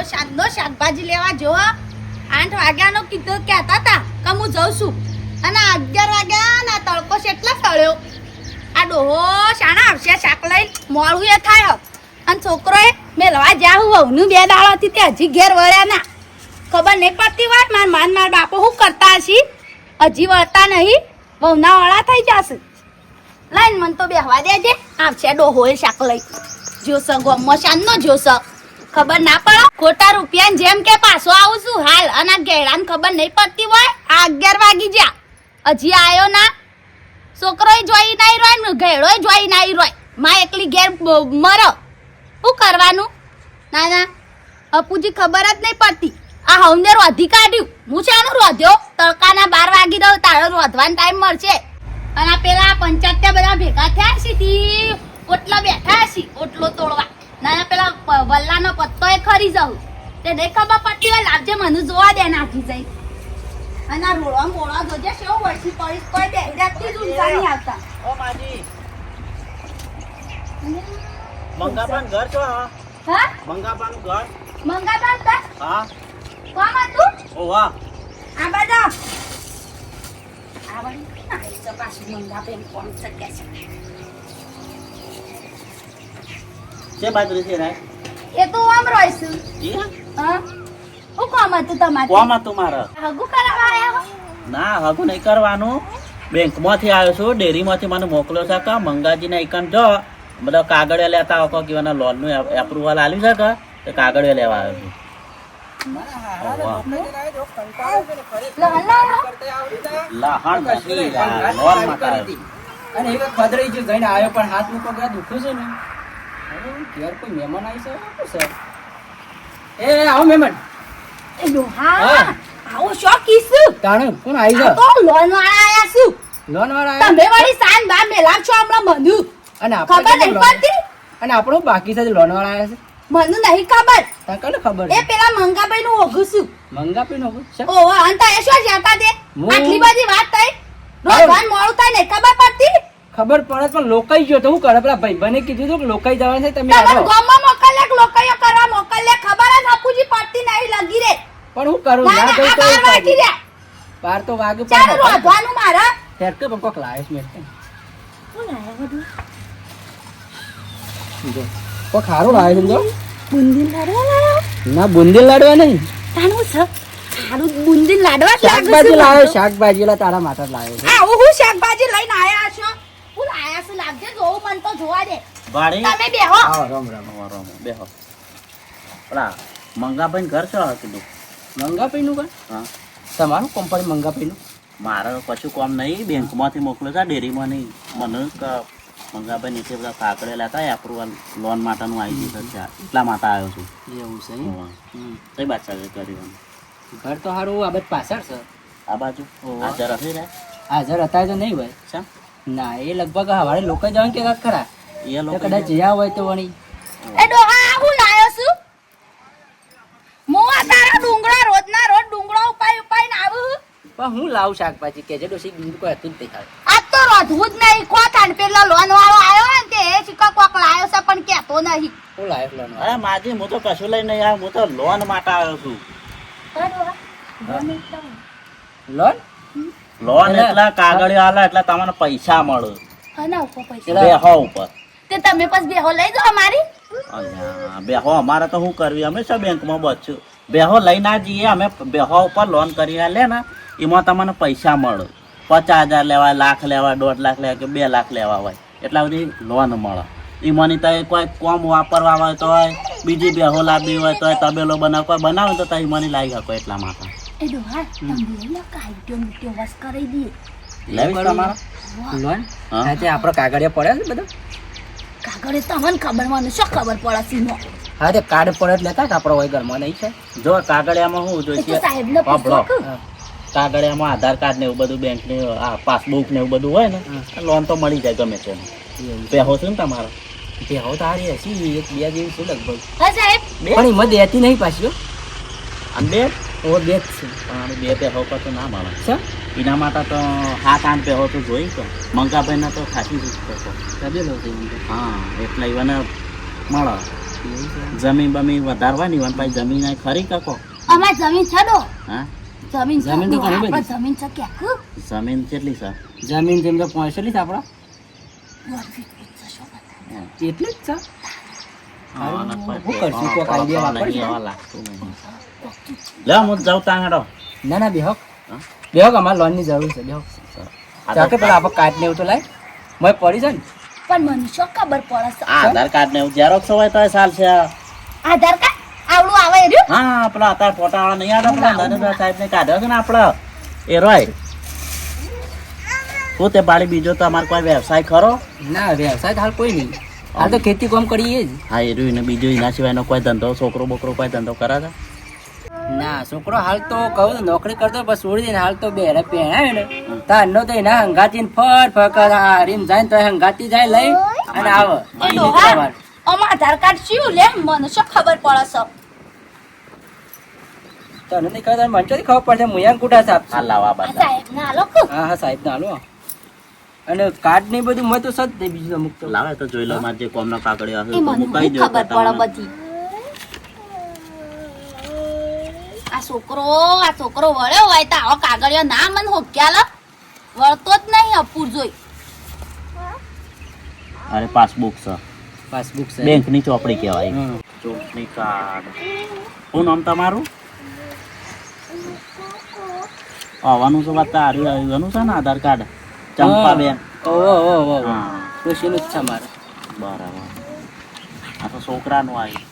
શાકનો શાકભાજી લેવા જો 8 વાગ્યાનો કીધું કહેતા હતા કે હું જઉં છું અને 11 વાગ્યા ના તડકો કેટલા સળ્યો આ ડોહો શાણા આવશે શાક લઈ મોડું એ થાય અને છોકરોએ મેલવા જ્યાં હું વહુનું 2 દાડાથી તે હજી ઘેર વળ્યા ના ખબર નહીં પડતી હોય માર બાપો શું કરતા હશે હજી વળતા નહીં વહુના વળા થઈ જશે લાઈન મન તો બેહવા દેજે આવશે ડોહો એ શાક લઈ જોશ ગોમો શાનનો જોશ ખબર ના પડે ખોટા રૂપિયા જેમ કે પાછો આવું છું હાલ અને ગેડાને ખબર નહીં પડતી હોય આ 11 વાગી જ્યા હજી આયો ના છોકરોય જોઈ નહીં રોય ને ગેડોય જોઈ નહીં રોય માં એકલી ઘેર મરો શું કરવાનું ના ના અપુજી ખબર જ નહીં પડતી આ હવને રોધી કાઢ્યું હું શાનું રોધ્યો તડકાના 12 વાગી દઉં તારો રોધવાનો ટાઈમ મળશે અને પેલા પંચાયત બધા ભેગા થયા છે ઓટલા બેઠા છે ઓટલો તોડવા ના પેલા વલ્લાનો પત્તો એ ખરી જાઉં તે નહીં ખબર પડતી હોય લાવજે મને જોવા દે નાખી જાય અને આ રોળવા મોળવા જોજે કેવો વર્ષી પડીશ કોઈ બેહી રાખતી જ ઊંચા નહીં આવતા ઓ માજી મંગાપાન ઘર છો હા મંગાપાન ઘર મંગાતા હતા હા કોણ હતું ઓ વાહ આ બધા આ વળી આઈ તો પાછી મંગાપે કોણ છે કે છે છે બાજરી છે રાય એ તો આમ રોઈશું ઈ હા હું કોમ હતું તમારે કોમાં તમારા હગુ કરાવવા આયા હો ના હગું નહીં કરવાનું બેંકમાંથી આવ્યો છું ડેરીમાંથી મને મોકલ્યો છે કે મંગાજીને એકન જો બધા કાગળિયા લેતા આવો કે એના લોનનું એપ્રુવલ આલ્યું છે કે તે કાગળિયા લેવા આવ્યો છું લહણ નથી લોન માટે અને એક ખદરાઈ જો જઈને આવ્યો પણ હાથ નું પગ દુખે છે ને ઘેર કોઈ મહેમાન આવી છે સર એ આવો મહેમાન એ ડોહા હા. આવો શો કીસું તાણે કોણ આવી આ છે તો લોન વાળા આયા છું લોન વાળા આવ્યા? તમે વળી સાન બા મેલા છો હમણાં મને અને ખબર આપણે નહીં લોન- પડતી અને આપણું બાકી છે લોન વાળા આવ્યા છે મને નહીં ખબર તને કોને ખબર એ પેલા મંગાભાઈ નું ઓઘું છું મંગા પીનો છે ઓહો અંતા એ શું જતા દે હું- આટલી બધી વાત થઈ રોજવાન મોડું થાય ને ખબર પડતી ખબર પડે પણ લોકાઈ ગયો તો હું કરે પેલા ભાઈ બને કીધું હતું કે લોકાઈ જવાનું છે તમે તમાર આવો ગામમાં મોકલ્યા કે લોકોયો કરવા મોકલ્યા ખબર જ આપુજી પડતી નહીં લગી રે પણ હું કરું ના ના ના આ બાર વાગી રે બાર તો વાગે ચાલ રોધવાનું મારા હેર કે પણ કોક લાવે છે મેં શું લાયા બધું જો કોક હારું લાવે છે જો બુંદી લાડવા લાયા ના બુંદી લાડવા નહીં તાનું છે સારું બુંદી લાડવા જ લાગે શાકભાજી છે લાવે શાકભાજી લા તારા માથા જ લાવે છે આવું હું શાકભાજી લઈને આયા છો હું લાયા છું લાગજે જોવું મન તો જોવા દે ભાડી તમે બેહો આવો રામ રામ બેહો પેલા મંગાભાઈ ઘર છો કીધું મંગાપઈ નું હા તમારું કંપની મંગાપઈ નું મારે કશું કામ નહીં બેંકમાંથી મોકલ્યો છે ડેરીમાં નહીં મને મંગાભાઈ નીચે બધા કાકડે લેતા એપ્રુવલ લોન માટેનું આવી ગયું છે એટલા માટે આવ્યો છું એવું છે એમ? હમ. કઈ બાદ છે કર્યું ઘર તો સારું આ બધ પાછળ છે આ બાજુ ઓહો. હાજર હતી ને હાજર હતા તો નહીં ભાઈ શા ના એ લગભગ હવારે લોકો જવાનું કે ખરા એ તો લોકો કદાચ જ્યાં હોય તો વળી એ ડોહા હું લાયો છું હું આ તારા ડુંગળા રોજના રોજ ડુંગળો ઉપાય ને આવું પણ હું લાવું શાકભાજી કે જે ડોસી બીજું કોઈ હતું જ દેખાય આજ તો રોધવું જ નહીં કોથાન પેલો લોન વાળો આવ્યો ને તે એ શીખા કોક લાયો છે પણ કહેતો નહીં હું લાવ્યો લોન અરે માજી હું તો કશું લઈ નહીં આવ્યો હું તો લોન માટે આવ્યો છું લોન લોન એટલે- એટલા કાગળિયો આલે એટલે તમને પૈસા મળે હના ઉપર પૈસા એટલે- બેહો ઉપર તે તમે પછી બેહો લઈ જાઓ મારી અલ્યા, બેહો અમારે તો શું કરવી અમે શું બેંકમાં બચશું બેહો લઈને ના જઈએ અમે બેહો ઉપર લોન કરી લે ને એમાં તમને પૈસા મળે 50,000 લેવાય લાખ લેવાય 1.5 લાખ લેવાય કે 2 લાખ લેવા હોય એટલા બધી લોન મળે એમાંની તો કોઈ કોમ વાપરવા હોય તો બીજી બેહો લાવવી હોય તો તબેલો બનાવ કોઈ બનાવે તો એમાંની લાવી શકો એટલા માટે એ ડોહા તમે લઈ લો કાઢ્યો મીઠો વસ કરી દઈએ લેવીશ તમારા લોન હા. હા તે આપણો કાગળિયા પડ્યા છે બધો કાગળે તમને ખબર મને શું ખબર પડે સીનો હા તે કાર્ડ પડે જ લેતા કે આપણો હોય ઘરમાં નહીં છે જો કાગળિયામાં શું એ તો જોઈશે સાહેબને પૂછો વાપરો. કે કાગળિયામાં આધાર કાર્ડ ને એવું બધું બેંક ને આ પાસબુક ને એવું બધું હોય ને લોન તો મળી જાય ગમે તેનું એવું બેહો છે ને તમારો તે હવે તારી હસી એક બે જેવી છે લગભગ હા સાહેબ પણ એમાં દેતી નહીં પાછી હો. અને બે ઓ બે જ છે પણ બે પેહો પર તો ના મળે છે એના માટે તો 7-8 પેહો તો જોઈ તો મંગાભાઈ તો ખાસી જ કરતો તબેલો છે એમ તો. હા એટલે એને મળે જમીન બમીન વધારવાની હોય પછી જમીન અહીં ખરી કાકો અમાર જમીન છે ડો હા જમીન છે જમીન તો ડો, ઘણી બધી. આપણે જમીન છે ક્યાં હો? જમીન કેટલી છે જમીન જેમ તો 45 આપડા વર્ષી જશો બધા. એટલી જ છે હા, અને હું કોઈ કરશું? કોક પેપર idea નહીં, વાપરજો. એવા લાગતું નહીં. લે હું જાઉં ત્યાં હેડો ના ના બેહક હા? બેહક અમારે લોન ની જરૂર છે બેહક આ ચાકે પેલા આપણે કાર્ડ ને એવું તો લાય મય પડી છે ને પણ મને શું ખબર પડે છે આધાર કાર્ડ ને એવું ઝેરોક્સ હોય તો ચાલશે આધાર કાર્ડ આવડું આવે રહ્યું હા પેલા અત્યારે ફોટા વાળા નહીં આવે પેલા નરેન્દ્ર સાહેબ ને કાઢ્યો છે ને આપડે એ રોય શું તે બાળી બીજો તો અમારે કોઈ વ્યવસાય ખરો ના વ્યવસાય તો હાલ કોઈ નહીં હાલ તો ખેતી કામ કરીએ જ હા એ રહ્યું ને બીજું એના સિવાયનો કોઈ ધંધો છોકરો બોકરો કોઈ ધંધો કરે છે ના છોકરો હાલ તો કહું તો નોકરી કરતો બસ છોડી દે હાલ તો બેરે પહેણાય ને તારનો તો એના હંગાતી ફટ ફટ હારીને જાય ને તો હંગાતી જાય લઈ અને આવે એ ડોહા અમાર આધાર કાર્ડ શું લે મને શું ખબર પડે છે તને નહીં ખબર મને ચોથી ખબર પડશે મુયાન કુટા સાહેબ હા લાવા આ બધા સાહેબ ના લોકો હા હા સાહેબ ના હાલો અને કાર્ડ ને બધું મેં તો સદ દે બીજું અમુક તો લાવે તો જોઈ લો મારે જે કોમનો કાગળિયો હશે એ તો મને મુકાઈ શું દો ખબર પડે બધી આ છોકરો વળ્યો હોય તો આવો કાગળિયો ના મને હોક્યાલ વળતો જ નહીં અપૂર જોઈ અરે પાસબુક છે પાસબુક છે બેંક ની ચોપડી કહેવાય હમ. ચૂંટણી કાર્ડ શું નામ તમારું આવવાનું છે વાત આવ્યું છે ને આધાર કાર્ડ ચંપાબેન ઓહો હા ખુશીનું જ છે મારે બરાબર આ તો છોકરાનું આવ્યું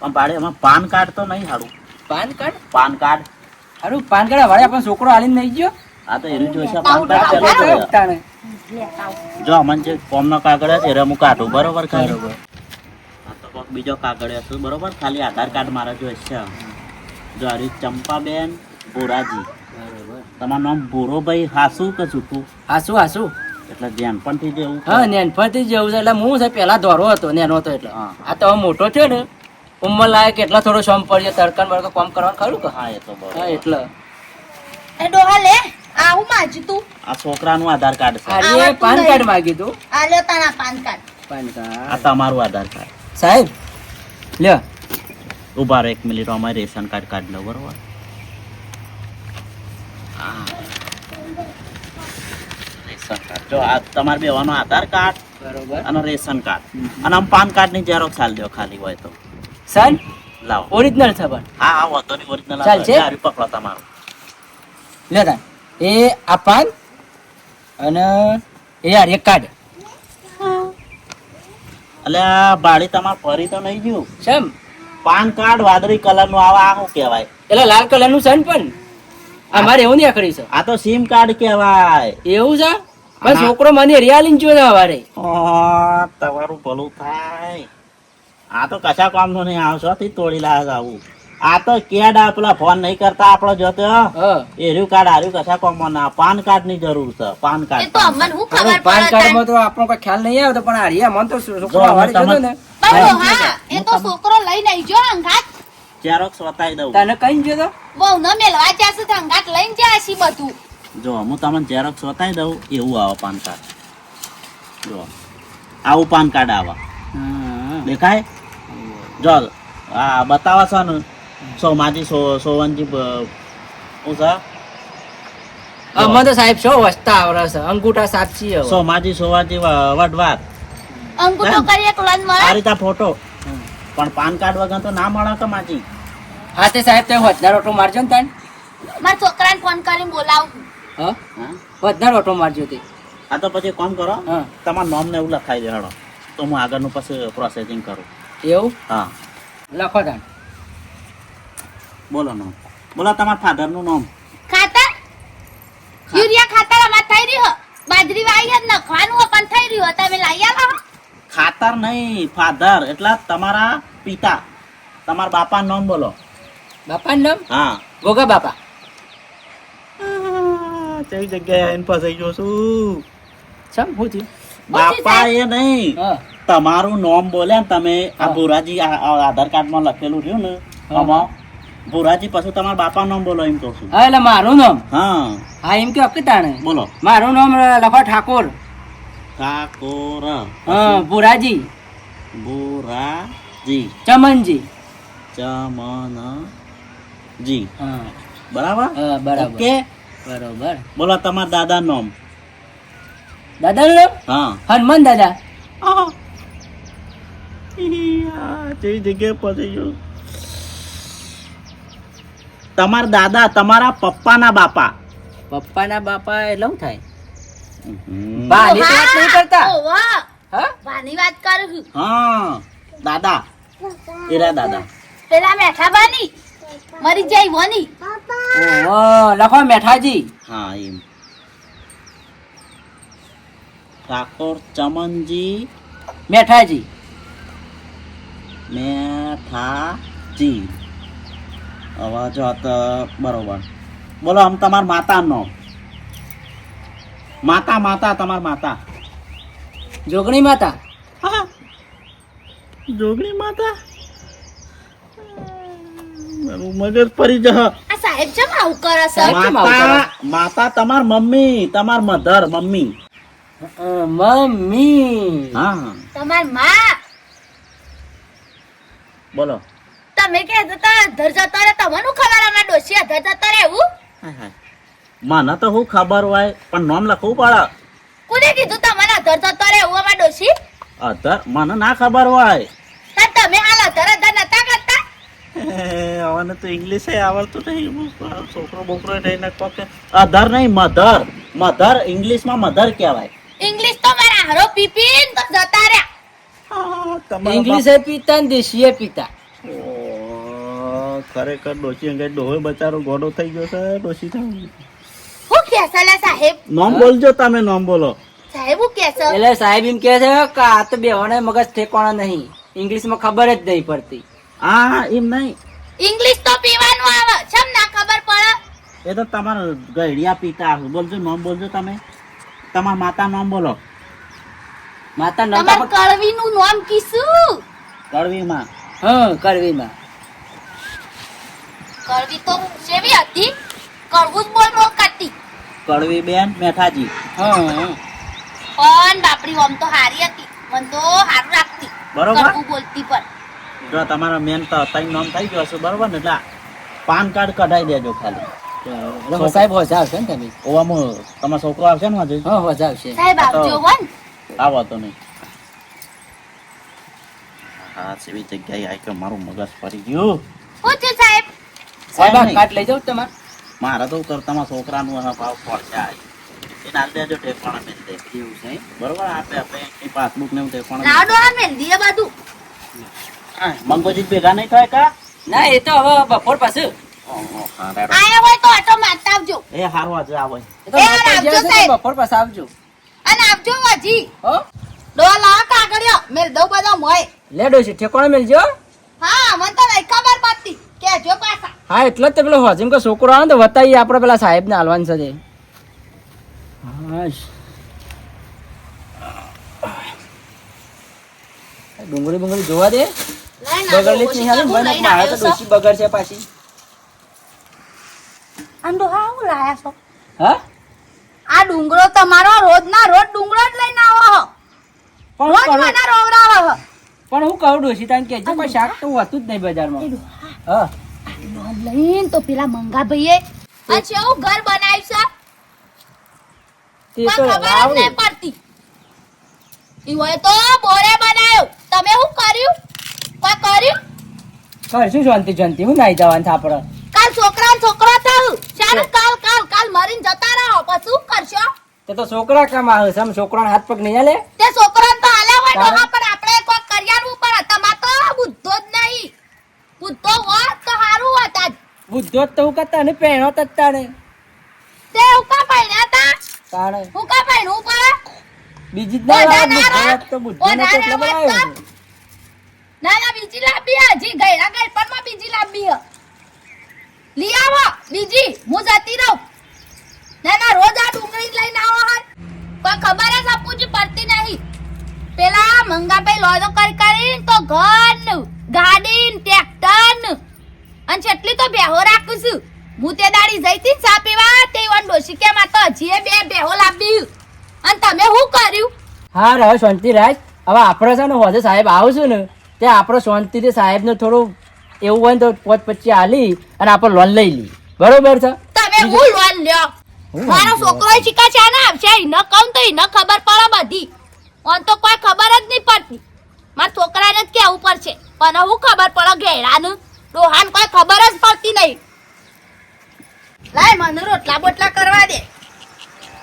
પણ ભાડે એમાં પાન કાર્ડ તો નહીં સારું પાન કાર્ડ પાન કાર્ડ હારું પાન કાર્ડ વાળે આપણો છોકરો હાલીને નહીં ગયો આ તો એનું જોઈશે પાન કાર્ડ પેલું જોઈએ. તાણે. જો અમને જે કોમનો કાગળ છે એ હું કાઢું બરોબર ખાલી આ તો કોક બીજો કાગળ હશે બરોબર ખાલી આધાર કાર્ડ મારા જોઈશે જો આ રહ્યું ચંપાબેન ભોરાજી તમારું નામ ભોરોભાઈ હાસુ કે જૂઠું હાસુ હાસુ એટલે જેનપણથી જેવું હા નેનપણથી જ જેવું છે એટલે હું છે પેલા ધોરો હતો નેનો હતો એટલે હા. આ તો હવે મોટો થયો ને ઉંમર લાયક એટલા થોડો શોમ પડ્યો તડકા બળકા કામ કરવાનું ખરું કે હા એ તો હા બરોબર એટલે એ ડોહા લે આ હું માજી તું આ છોકરાનું આધાર કાર્ડ છે અરે આવા તું પાન લઈ. કાર્ડ માગ્યું તું આ લ્યો તારા પાન કાર્ડ પાન આ કાર્ડ તમારું આધાર કાર્ડ સાહેબ લ્યો ઉભા રહો 1 મિનિટ અમારે રેશન કાર્ડ કાઢ લો બરોબર હા. રેશન કાર્ડ જો આ તમારે બેવાનો આધાર કાર્ડ બરોબર અને રેશન કાર્ડ અને આમ પાન કાર્ડ ની ઝેરોક્ષ હાલ દો ખાલી હોય તો સન લાવો ઓરિજિનલ છે પણ હા હા વાંધો નહીં ઓરિજિનલ ચાલશે? પકડો તમારું લ્યો તાન એ આ પાન અને એ યાર એક કાર્ડ એટલે આ ભાડી તમારે ફરી તો નહીં ગયું સેમ પાન કાર્ડ વાદળી કલર નું આવે આ શું કહેવાય એટલે લાલ કલર નું સન પણ અમારે એવું નહીં કરી છે આ તો સિમ કાર્ડ કહેવાય એવું છે પણ હા. છોકરો મને રિયાલીન જોયો છે સવારે તમારું ભલું થાય આ તો કશા કામ નું નહીં આવશો થી તોડી લાવે આવું આ તો કેડ આ પેલા ફોન નહીં કરતા આપડો જોતો હા એર્યું કાર્ડ આર્યું કશા કામ ના પાન કાર્ડ ની જરૂર છે પાન એ કાર્ડ તો અમને હું ખબર અરે પાન પડે કાર્ડ તાન. માં તો આપણો કોઈ ખ્યાલ નહીં આવતો પણ આ રિયા મને તો છોકરો જો, સવારે તમે- જોતો ને પણ ડોહા એ તો છોકરો લઈને આવી ગયો હંગાત ઝેરોક્ષ બતાવી દઉં તને કઈ જોતો બહુ ન મેલવા જશે તો હંગાત લઈને જાય બધું જો હું તમને ઝેરોક્ષ બતાવી દઉં એવું આવે પાન કાર્ડ જો આવું પાન કાર્ડ આવે દેખાય જો આ બતાવે છે ને સોમાજી સોવનજી શું છે અમે તો સાહેબ શું વસ્તા આવડે છે અંગૂઠા સાચી હવે સોમાજી સોવાજી વડવાદ અંગૂઠો કરી એક લોન આ મળે રીતે ફોટો પણ પાન કાર્ડ વગર તો ના મળે કે માજી હા તે સાહેબ તે વધનાર ઓટો મારજો ને તાન મારા છોકરાને ફોન કરીને બોલાવું હા હા? વધનાર ઓટો મારજો તે આ તો પછી કોમ કરો હા તમારું નામ ને એવું લખાઈ દે હેડો તો હું આગળનું પછી પ્રોસેસિંગ કરું એવું હા લખો તાન બોલો નામ બોલો તમારા ફાધરનું નામ ખાતર યુરિયા ખાતર અમાર થઈ રહ્યું બાજરી વાઈ જ નખવાનું હો, પણ થઈ રહ્યું તમે લઈ આવો ખાતર નહીં ફાધર એટલે તમારા પિતા તમારા બાપા નામ બોલો બાપાનું નામ હા ગોગા બાપા કઈ જગ્યાએ આવીને ફસાઈ ગયો છું ચમ હું થયું બાપા એ નહીં હા તમારું નામ બોલ્યા ને તમે આ હા. ભુરાજી આ આધાર કાર્ડમાં લખેલું રહ્યું ને હા. આમાં ભુરાજી પછી તમારા બાપા નામ બોલો એમ કહું છું હા એટલે મારું નામ હા હા એમ કે અકે તાણે બોલો મારું નામ લખો ઠાકોર ઠાકોર હા ભુરાજી બુરાજી ચમનજી ચમનજી હા બરાબર હા બરાબર ઓકે બરોબર બોલો તમારા દાદા નામ દાદા નું નામ? હા હનુમાન દાદા જેવી જગ્યાએ પહોંચી ગયો તમારા દાદા તમારા પપ્પાના બાપા પપ્પાના બાપા એટલે શું થાય હમ. બાની તો વાત નહીં કરતા ઓવા હા વાની વાત કરું છું હા દાદા એરા દાદા પેલા મેઠા બાની મરી જાય વની ઓહો લખો મેઠાજી હા એમ ઠાકોર ચમનજી મેઠાજી મેઠાજી હવે જો તો બરોબર બોલો આમ તમાર માતા નો માતા માતા તમાર માતા જોગણી માતા હા જોગણી માતા મારું મગજ પડી જશે આ સાહેબ ચમ આવું કરે છે સાહેબ કેમ આવું માતા માતા તમાર મમ્મી તમાર મધર મમ્મી મમ્મી હા તમાર માં બોલો તમે કે જતા ધર જતા રે તમને શું ખબર અમાર ડોશી ધર જતા રે એવું હાય હાય. મને તો શું ખબર હોય પણ નામ લખવું પડે કોને કીધું તમને ધર જતા રે એવું અમાર ડોશી અધર મને ના ખબર હોય તો તમે હાલ ધર ધર નતા કરતા હવે તો ઇંગ્લિશ આવડતું નહીં છોકરો બોકરો થઈને કોકે અધર નહીં મધર મધર ઇંગ્લિશમાં મધર કહેવાય ઇંગ્લિશ તો મારા હારો પીપીન તો જતા રે ઇંગ્લિશ એ પીતા ને દેશી એ પીતા ખરેખર ડોશી અંગે ડોહો બચારો ગોડો થઈ ગયો છે ડોશી હું કે છે લે સાહેબ નામ બોલજો તમે નામ બોલો સાહેબ હું કે છે એટલે સાહેબ એમ કે છે કે આ તો બેવાને મગજ ઠેકાણા નહીં ઇંગ્લિશ માં ખબર જ નહીં પડતી હા એમ નહીં ઇંગ્લિશ તો પીવાનું આવે છમ ના ખબર પડે એ તો તમારા ગઈડિયા પિતા બોલજો નામ બોલજો તમે તમારા માતા નામ બોલો માતા તમાર નતા કળવી નું નામ કીશું કડવીમાં હા કરવીમાં કળવી તો સેવી હતી કળવું જ બોલ બોલ કરતી કડવી બેન મેઠાજી હા પણ બાપડી ઓમ તો હારી હતી મન તો હારું રાખતી બરોબર. કળવું બોલતી પણ જો તમારા મેન તો ત્રણ નામ થઈ ગયો હશે બરોબર ને એટલે પાન કાર્ડ કઢાઈ દેજો ખાલી સાહેબ હોજા આવશે ને તમે ઓવામાં તમારો છોકરો આવશે ને હજુ હા હોજા આવશે સાહેબ આવજો વન આવો તો નહીં હા સેવી જગ્યાએ આવી કે મારું મગજ ફરી ગયું હું છે સાહેબ સાહેબ આ નહીં. કાર્ડ લઈ જાઉં તમારે મારે તો કર તમારા છોકરાનું આ ભાવ પડશે આ. એને હાલ દેજો ઠેકાણા મેલ દે એવું છે બરોબર આપણે બેંકની પાસબુક ને એવું ઠેકાણા નાવડો આ મેલ દીએ બધું મંગોજી ભેગા નહીં થાય કા ના એ તો હવે બપોર પાછું આયા હોય તો આટો મારતા આવજો એ હારું આજે આવે એ તો એ બપોર આવજો જ્યાં છે સાહેબ. તો બપોર પાછા આવજો અને આવજો હજી હો ડોલા કાગળિયો મેલ દઉં બધો મોય લેડો છે ઠેકોણા મેલજો હા મને તો નહીં ખબર પડતી કેજો પાછા હા એટલે જ તે પેલો હોજીમ કે છોકરો આવે ને તો વતાઈએ આપણે પેલા સાહેબ ને હાલવાનું છે તે. હાશ. ડુંગળી બુંગળી જોવા દે લઈને બગડલી જ આવજો, નહીં હાલે ઓછી મને લઈને મારે તો આવ્યો છો. ડોશી બગડ છે પાછી આમ ડોહા હું લાયા છો હા આ ડુંગરો તમારો રોજના રોજ ડુંગરો જ લઈને આવો હો. પણ રોજ હું કહું મને રોવરાવો હો. પણ હું કહું ડોશી તાન કે કોઈ શાક તો હોતું જ નહીં બજારમાં હા લોન લઈને તો પેલા મંગા ભાઈએ અચ્છા હું ઘર બનાવ્યું છે તે પણ તો ખબર જ આવડે નહીં પડતી ઈ હોય તો બોરે બનાવ્યો તમે શું કર્યું કોઈ કર્યું કરશું શાંતિ શાંતિ હું નાઈ જવાનું છે આપણે કાલ છોકરો થયું ચાલો કાલ મરીને જતા રહો પછી શું કરશો તે તો છોકરા કામ આવે છે આમ છોકરાના હાથ પગ નહીં હાલે તે છોકરાને તો હાલ્યા હોય તારે? ડોહા પણ આપણે કોઈ કર્યાનું પણ તમાર તો બુદ્ધો જ નહીં બુદ્ધો હોત તો સારું હોત આજ બુદ્ધો જ તો હું કરતા ને પહેણો જ તાણે તે હું કા પાડ્યા હતા તાણે હું કા પાડ્યું પર બીજી જ ના ઓઢા આવે, ના બુદ્ધો રહે. જ તો બુદ્ધો ને ઓઢા તો એટલે ના બનાવ્યો રહે. છે. ના બીજી લાંબી હજી ગયરા ગળપણમાં બીજી લાંબી હ લઈ આવો બીજી હું જતી રહું ના રોજ આ ડુંગળી લઈને આવો હન કોઈ ખબર જ આપુજી પડતી નહીં પેલા મંગાભાઈ લોધો કરીને તો ઘર ગાડી ટ્રેક્ટર અને છેટલી તો બેહો રાખું છું હું તે દાડી જઈતી ને ચા પીવા તે વન ડોશી કે માં તો હજી બે બેહો લાંબી અને તમે શું કર્યું હા હવે શાંતિ રાખ. હવે આપણે છે ને હોજે સાહેબ આવશું ને ત્યાં આપણે શાંતિથી સાહેબને થોડું એવું હોય ને તો 5-25 આલી અને આપણે લોન લઈ લઈએ. બરોબર છે? તમે હું લોન લ્યો મારો છોકરો શીખા છે ને આવશે ન કહું તો એને ખબર પડે બધી ઓન તો કોઈ ખબર જ નહીં પડતી મારા છોકરાને જ કેવું પડશે પણ હું ખબર પડે ઘેડાનું ડોહાન કોઈ ખબર જ પડતી નહીં લાય મને રોટલા બોટલા કરવા દે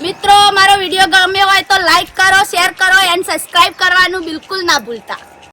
મિત્રો મારો વિડીયો ગમ્યો હોય તો લાઈક કરો શેર કરો એન્ડ સબસ્ક્રાઇબ કરવાનું બિલકુલ ના ભૂલતા